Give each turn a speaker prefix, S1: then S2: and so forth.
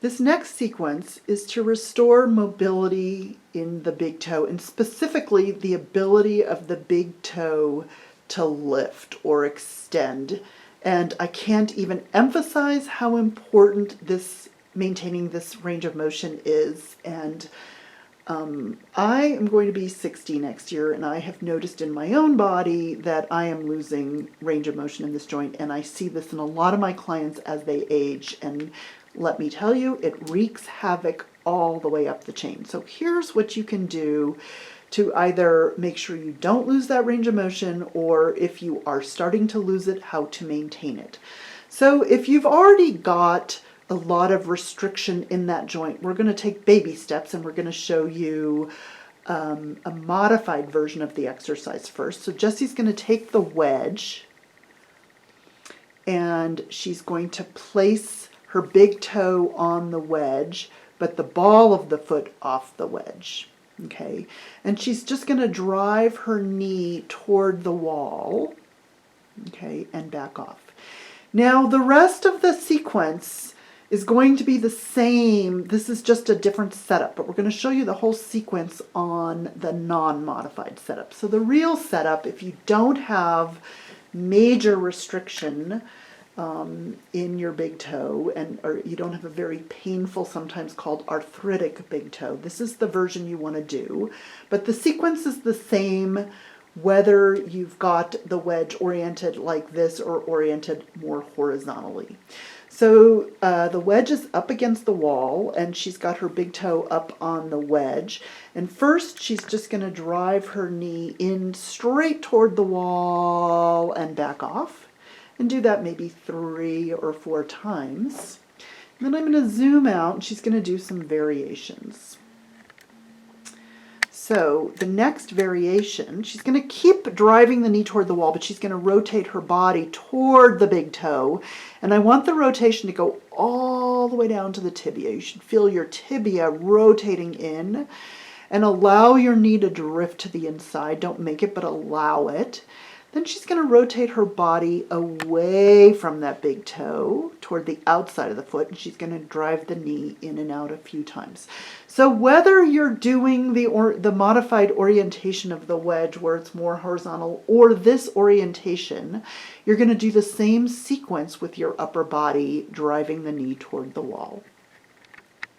S1: This next sequence is to restore mobility in the big toe, and specifically the ability of the big toe to lift or extend. And I can't even emphasize how important maintaining this range of motion is. And I am going to be 60 next year, and I have noticed in my own body that I am losing range of motion in this joint, and I see this in a lot of my clients as they age, and let me tell you, it wreaks havoc all the way up the chain. So here's what you can do to either make sure you don't lose that range of motion, or if you are starting to lose it, how to maintain it. So if you've already got a lot of restriction in that joint, we're going to take baby steps, and we're going to show you a modified version of the exercise first. So Jessie's going to take the wedge, and she's going to place her big toe on the wedge, but the ball of the foot off the wedge. Okay, and she's just going to drive her knee toward the wall, okay, and back off. Now the rest of the sequence is going to be the same. This is just a different setup, but we're going to show you the whole sequence on the non-modified setup. So the real setup, if you don't have major restriction in your big toe, or you don't have a very painful, sometimes called arthritic big toe, this is the version you want to do. But the sequence is the same whether you've got the wedge oriented like this or oriented more horizontally. So the wedge is up against the wall, and she's got her big toe up on the wedge. And first, she's just going to drive her knee in straight toward the wall and back off. And do that maybe 3 or 4 times. And then I'm going to zoom out, and she's going to do some variations. So the next variation, she's going to keep driving the knee toward the wall, but she's going to rotate her body toward the big toe. And I want the rotation to go all the way down to the tibia. You should feel your tibia rotating in, and allow your knee to drift to the inside. Don't make it, but allow it. Then she's going to rotate her body away from that big toe toward the outside of the foot, and she's going to drive the knee in and out a few times. So whether you're doing the modified orientation of the wedge where it's more horizontal, or this orientation, you're going to do the same sequence with your upper body driving the knee toward the wall.